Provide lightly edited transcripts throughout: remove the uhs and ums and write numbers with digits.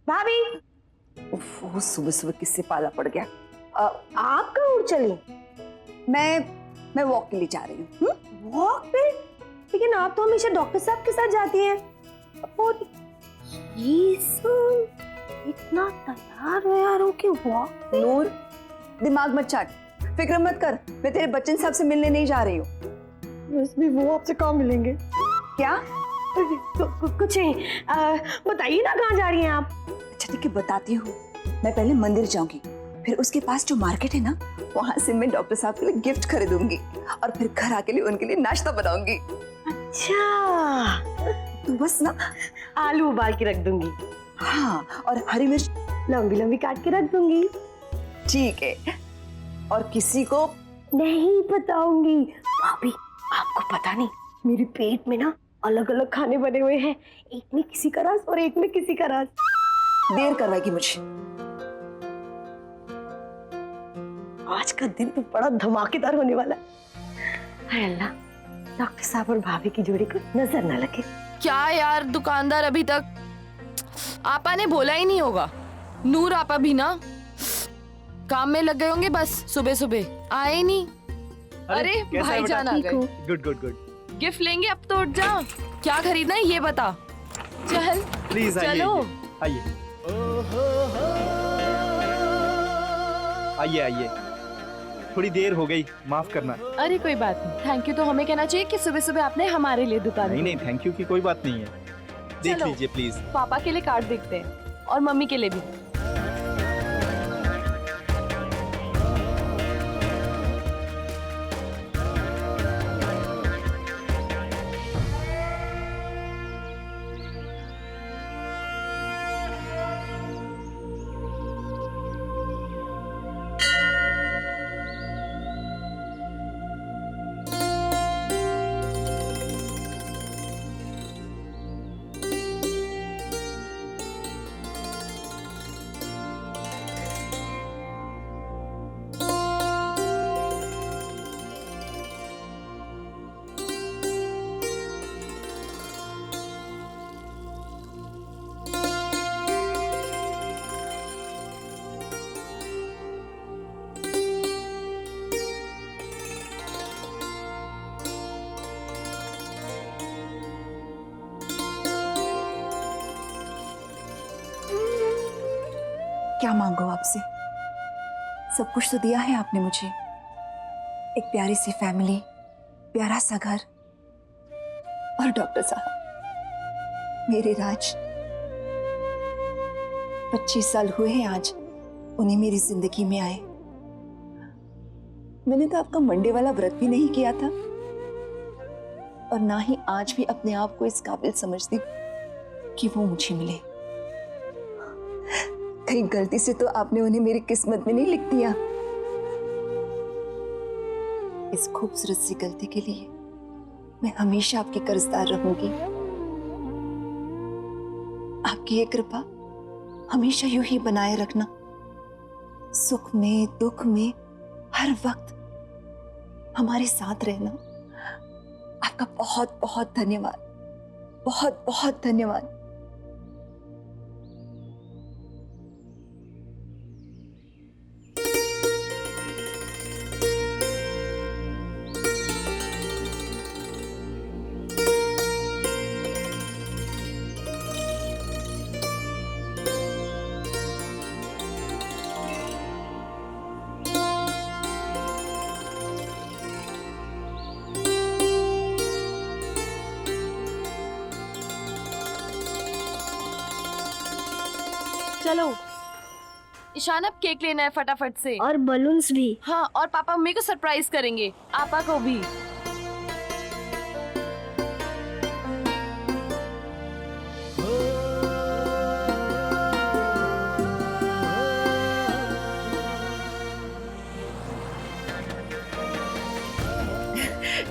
भाभी, वो सुबह सुबह किससे पाला पड़ गया। आप कहाँ उड़ चली? मैं वॉक के लिए जा रही हूँ। वॉक पे? लेकिन आप तो हमेशा डॉक्टर साहब के साथ जाती हैं। और ये सब इतना तैयार व्यार हो के वॉक? नूर, दिमाग मत चाट, फिक्र मत कर, मैं तेरे बच्चन साहब से मिलने नहीं जा रही हूँ। उसमें वो आपसे कहाँ मिलेंगे? क्या? कुछ नहीं, बताइए ना कहाँ जा रही हैं आप? अच्छा ठीक है, बताती हूँ। मैं पहले मंदिर जाऊंगी, फिर उसके पास जो मार्केट है ना, वहां से मैं डॉक्टर साहब के लिए गिफ्ट खरीदूंगी और फिर घर आके लिए उनके लिए नाश्ता बनाऊंगी। अच्छा, तो बस ना आलू उबाल के रख दूंगी। हाँ, और हरी मिर्च लंबी लंबी काट के रख दूंगी। ठीक है, और किसी को नहीं बताऊंगी। भाभी, आपको पता नहीं, मेरे पेट में ना अलग अलग खाने बने हुए हैं, एक में किसी का रस और एक में किसी का रस। देर करवाएगी मुझे। आज का दिन तो बड़ा धमाकेदार होने वाला है। हाय अल्लाह, डॉक्टर साहब और भाभी की जोड़ी को नजर न लगे। क्या यार, दुकानदार अभी तक आपा ने बोला ही नहीं होगा। नूर आपा भी ना काम में लग गए होंगे, बस सुबह सुबह आए ही नहीं। अरे भाईजान आ गए। Good good good. गिफ्ट लेंगे अब तो, उठ जा। क्या खरीदना है ये बता। चल प्लीज चलो। आइए आइए आइए, थोड़ी देर हो गई, माफ करना। अरे कोई बात नहीं, थैंक यू तो हमें कहना चाहिए कि सुबह सुबह आपने हमारे लिए दुकान नहीं नहीं, थैंक यू की कोई बात नहीं है। देख चलो। लीजिए प्लीज। पापा के लिए कार्ड देखते हैं और मम्मी के लिए भी। क्या मांगो आपसे? सब कुछ तो दिया है आपने मुझे। एक प्यारी सी फैमिली, प्यारा सा घर, और डॉक्टर साहब मेरे राज। 25 साल हुए हैं आज उन्हें मेरी जिंदगी में आए। मैंने तो आपका मंडे वाला व्रत भी नहीं किया था, और ना ही आज भी अपने आप को इस काबिल समझती कि वो मुझे मिले। कहीं गलती से तो आपने उन्हें मेरी किस्मत में नहीं लिख दिया। इस खूबसूरत सी गलती के लिए मैं हमेशा आपकी कर्जदार रहूंगी। आपकी ये कृपा हमेशा यूं ही बनाए रखना। सुख में दुख में हर वक्त हमारे साथ रहना। आपका बहुत बहुत धन्यवाद, बहुत बहुत धन्यवाद। चलो ईशान, अब केक लेना है फटाफट से। और बलून्स भी। हाँ, और पापा मम्मी को सरप्राइज करेंगे, आपा को भी।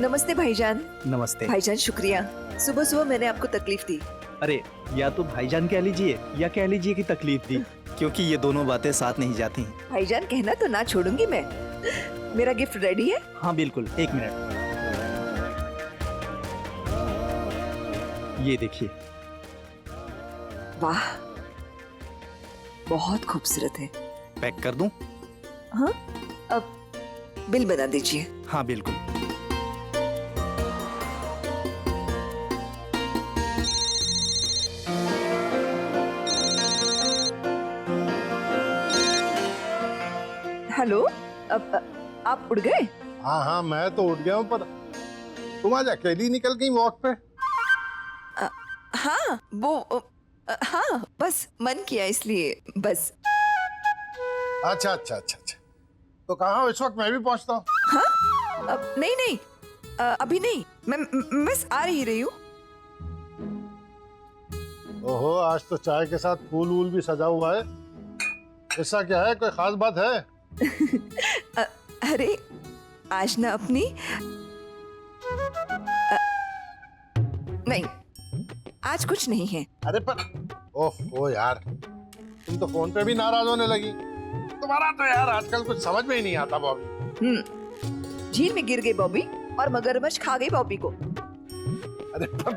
नमस्ते भाईजान। नमस्ते। भाईजान शुक्रिया, सुबह सुबह मैंने आपको तकलीफ दी। अरे या तो भाईजान कह लीजिए या कह लीजिए कि तकलीफ दी, क्योंकि ये दोनों बातें साथ नहीं जाती। भाईजान कहना तो ना छोड़ूंगी मैं। मेरा गिफ्ट रेडी है? हाँ बिल्कुल, एक मिनट। ये देखिए। वाह, बहुत खूबसूरत है। पैक कर दूं? हाँ, अब बिल बना दीजिए। हाँ बिल्कुल। हेलो, अब आप उड़ गए? हाँ हाँ, मैं तो उठ गया हूँ, पर तुम आज अकेली निकल गई वॉक पे? हाँ वो हाँ, बस मन किया इसलिए बस। अच्छा अच्छा अच्छा अच्छा, तो कहाँ हो इस वक्त? मैं भी पहुँचता हूँ। हाँ, नहीं नहीं, अभी नहीं, मैं बस आ ही रही हूँ। ओहो, आज तो चाय के साथ फूल वूल भी सजा हुआ है। ऐसा क्या है, कोई खास बात है? अरे आज ना अपनी नहीं, आज कुछ नहीं है। अरे पर ओह यार, तुम तो फोन पे भी नाराज होने लगी। तुम्हारा तो यार आजकल कुछ समझ में ही नहीं आता बॉबी। झील में गिर गई बॉबी और मगरमच्छ खा गई बॉबी को। अरे पर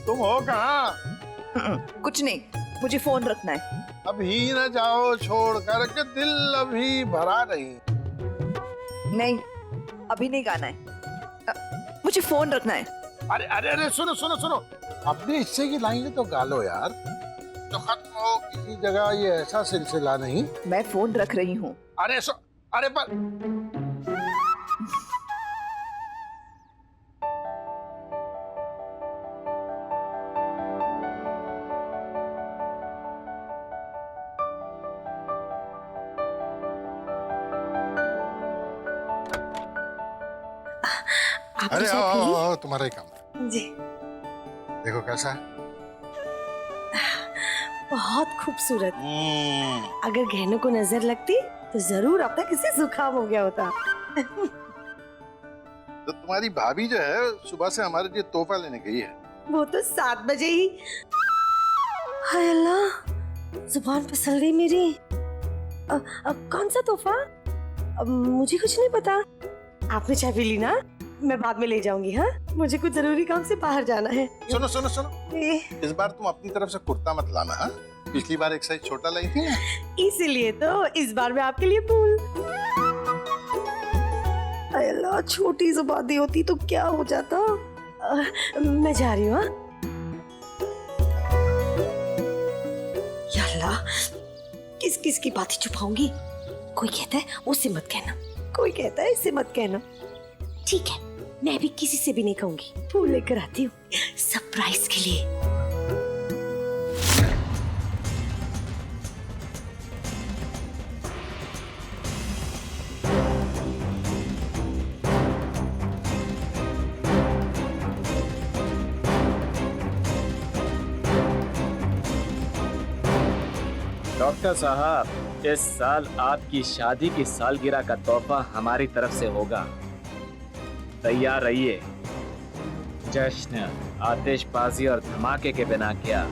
तुम हो कहाँ? कुछ नहीं, मुझे फोन रखना है। अभी न जाओ छोड़ कर के, दिल अभी भरा नहीं। नहीं, अभी नहीं गाना है, मुझे फोन रखना है। अरे अरे अरे, सुनो सुनो सुनो, अपने हिस्से की लाइनें तो गा लो यार। तो खत्म हो किसी जगह, ये ऐसा सिलसिला नहीं। मैं फोन रख रही हूँ। अरे अरे पर आपकी अरे चाय आओ पी ली? आओ आओ, तुम्हारा ही काम। जी, देखो कैसा है। बहुत खूबसूरत। अगर गहनों को नजर लगती तो जरूर अब तक इसे जुकाम हो गया होता। तो तुम्हारी भाभी जो है सुबह से हमारे लिए तोहफा लेने गई है। वो तो 7 बजे ही। हाय अल्लाह, जुबान फिसल गई मेरी। अब कौन सा तोहफा? मुझे कुछ नहीं पता। आपने चाय पी ली ना? मैं बाद में ले जाऊंगी। हाँ, मुझे कुछ जरूरी काम से बाहर जाना है। सुनो सुनो सुनो, ए, इस बार तुम अपनी तरफ से कुर्ता मत लाना। हाँ, पिछली बार एक साइज छोटा लाई थी ना। इसीलिए तो इस बार मैं आपके लिए फूल। हाय अल्लाह, छोटी सी बात होती तो क्या हो जाता। मैं जा रही हूँ। हाँ? या अल्लाह, किस किस की बातें छुपाऊंगी? कोई कहता है उससे मत कहना, कोई कहता है इससे मत कहना। ठीक है, मैं भी किसी से भी नहीं कहूंगी। फूल लेकर आती हूँ सरप्राइज के लिए। डॉक्टर साहब, इस साल आपकी शादी की सालगिरह का तोहफा हमारी तरफ से होगा। तैयार रहिए। जश्न, आतिशबाजी और धमाके के बिना क्या।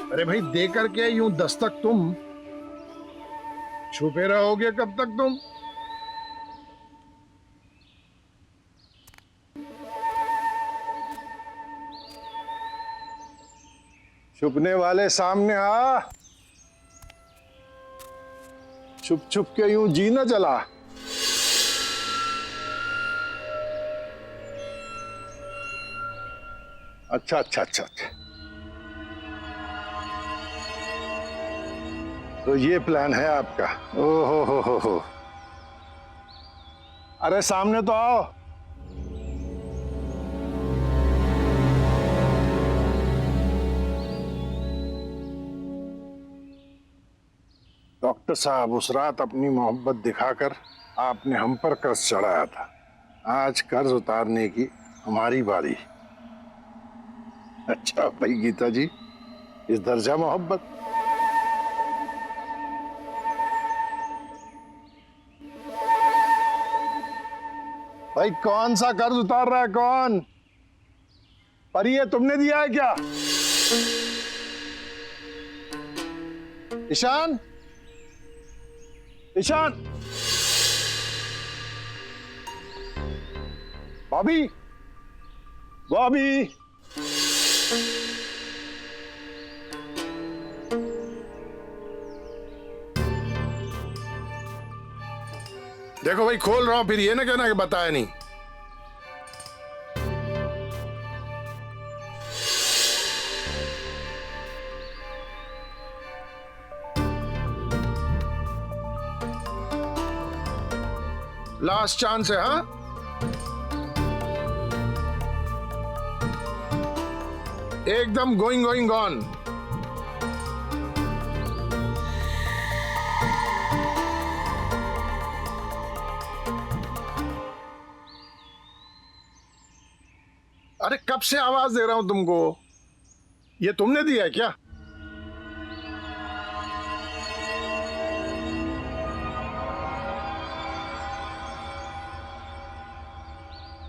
अरे भाई दे करके यूं दस्तक तुम छुपे रहोगे कब तक तुम? छुपने वाले सामने आ। छुप छुप के यूं जी न चला। अच्छा अच्छा अच्छा अच्छा, तो ये प्लान है आपका? ओहो हो। अरे सामने तो आओ। डॉक्टर साहब, उस रात अपनी मोहब्बत दिखाकर आपने हम पर कर्ज चढ़ाया था। आज कर्ज उतारने की हमारी बारी। अच्छा भाई गीता जी, इस दर्जा मोहब्बत। भाई कौन सा कर्ज उतार रहा है? कौन? पर ये तुमने दिया है क्या? ईशान, ईशान, बॉबी, बॉबी, देखो भाई खोल रहा हूं, फिर ये ना कहना कि बताया नहीं। लास्ट चांस है। हाँ, एकदम गोइंग गोइंग गॉन। अरे कब से आवाज दे रहा हूं तुमको, ये तुमने दिया है क्या?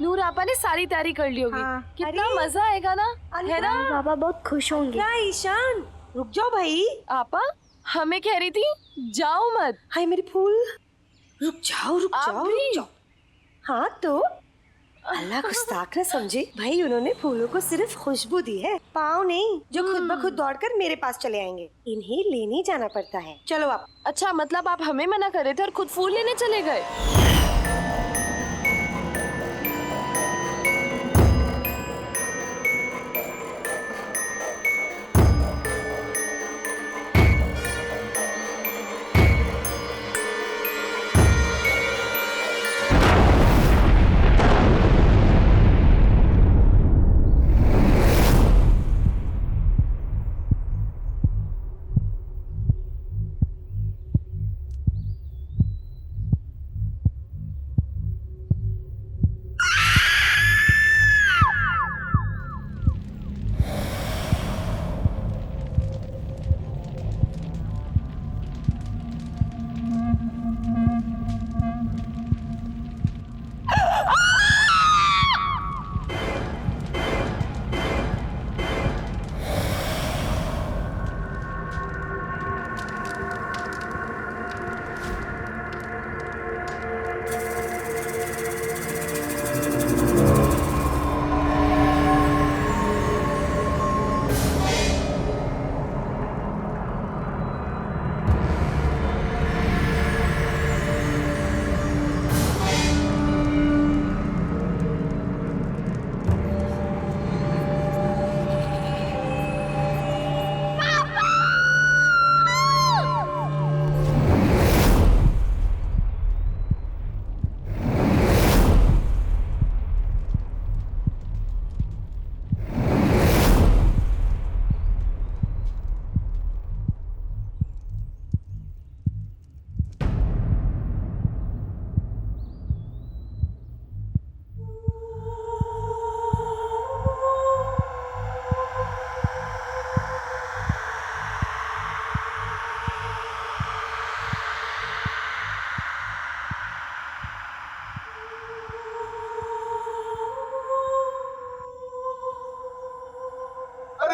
नूर आपा ने सारी तैयारी कर ली होगी। हाँ, कितना अरे, मजा आएगा ना, है ना? बाबा बहुत खुश होंगे। क्या ईशान, रुक जाओ भाई। आपा हमें कह रही थी जाओ मत। हाय मेरे फूल, रुक जाओ रुक आप जाओ भी? रुक जाओ। हाँ तो अल्लाह गुस्ताख न समझे भाई, उन्होंने फूलों को सिर्फ खुशबू दी है, पाँव नहीं जो खुद ब खुद दौड़कर मेरे पास चले आएंगे। इन्हें लेने जाना पड़ता है। चलो आप। अच्छा मतलब आप हमें मना कर रहे थे और खुद फूल लेने चले गए?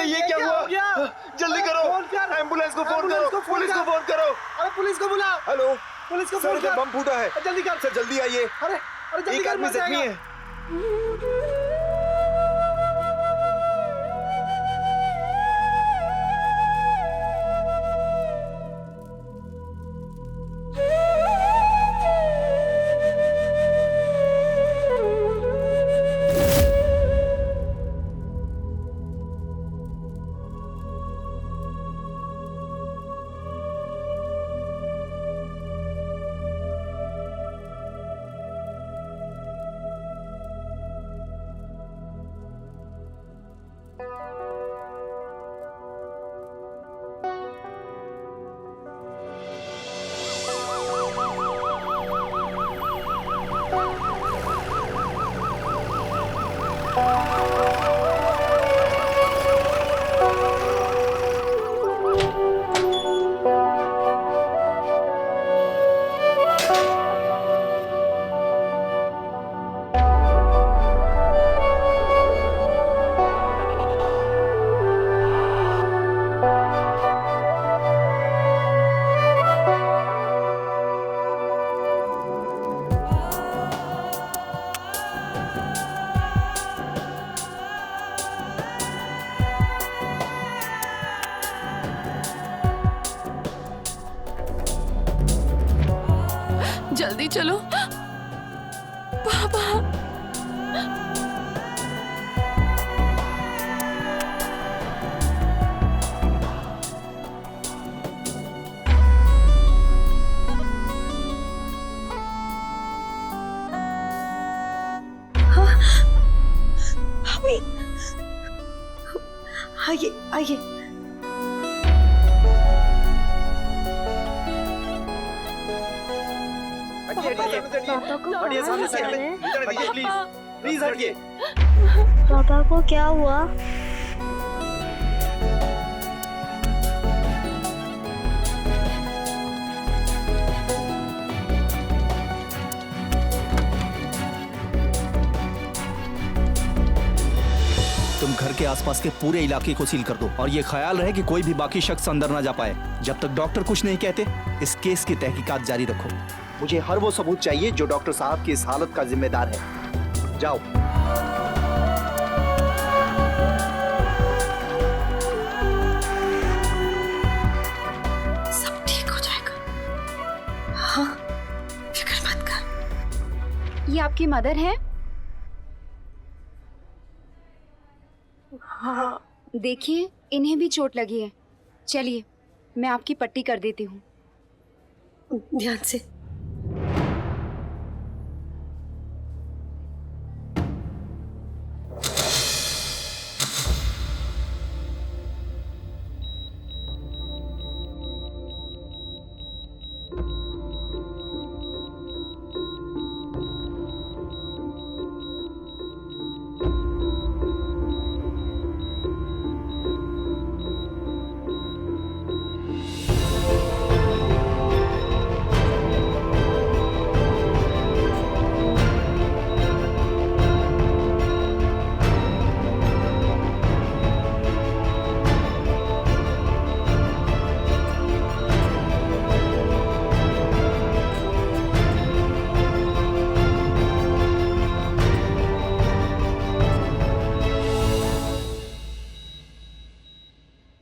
अरे ये क्या हुआ? जल्दी करो, एम्बुलेंस को फोन करो, पुलिस को फोन करो। अरे पुलिस को बुला। हेलो, पुलिस को सर फोन इधर कर। बम फूटा है। जल्दी कर। सर जल्दी आइए, अरे अरे जल्दी एक कर, आदमी मर जख्मी जाएगा। है। जल्दी चलो पापा। अभी आइए आइए। पापा को हटिए कहाँ सामने से, ले जा रहे हैं? हटिए प्लीज, प्लीज हटिए। पापा को क्या हुआ? तुम घर के आसपास के पूरे इलाके को सील कर दो और ये ख्याल रहे कि कोई भी बाकी शख्स अंदर ना जा पाए जब तक डॉक्टर कुछ नहीं कहते। इस केस की तहकीकात जारी रखो। मुझे हर वो सबूत चाहिए जो डॉक्टर साहब की इस हालत का जिम्मेदार है। जाओ। सब ठीक हो जाएगा। हाँ, फिक्र मत कर। ये आपकी मदर है? हाँ, देखिए इन्हें भी चोट लगी है। चलिए मैं आपकी पट्टी कर देती हूँ। ध्यान से।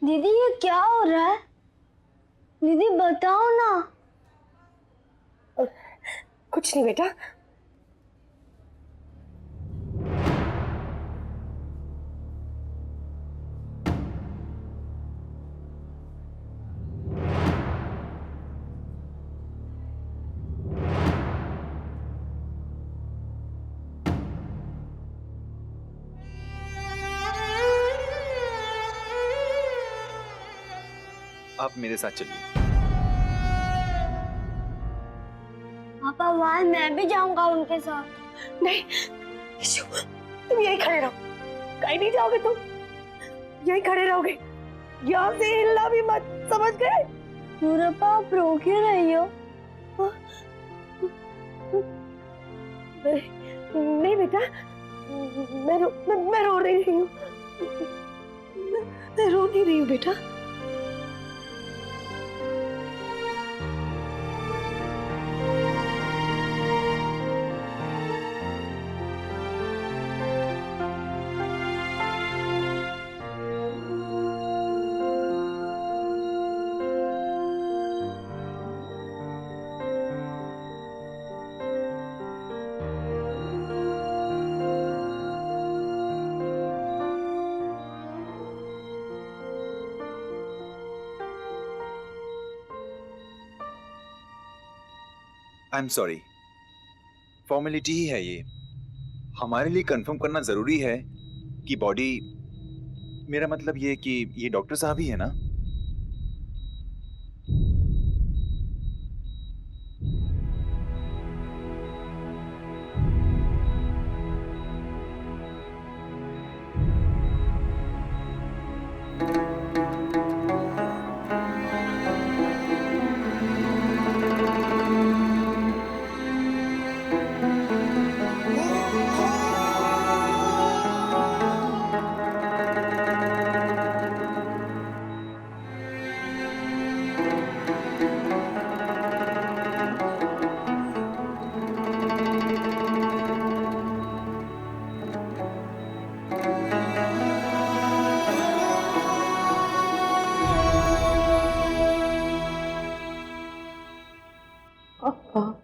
दीदी ये क्या हो रहा है? दीदी बताओ ना। कुछ नहीं बेटा। आप मेरे साथ चलिए। पापा वहाँ मैं भी जाऊंगा उनके साथ। नहीं यशु, तुम यहीं खड़े रहो। कहीं नहीं जाओगे तुम, यहीं खड़े रहोगे। यहाँ से हिलना भी मत, समझ गए? नूरप्पा आप रो क्यों रही हो? नहीं बेटा, मैं रो रही हूँ। मैं रो नहीं रही हूँ बेटा। आई एम सॉरी, फॉर्मेलिटी ही है ये। हमारे लिए कंफर्म करना जरूरी है कि बॉडी, मेरा मतलब ये कि ये डॉक्टर साहब ही है ना? पापा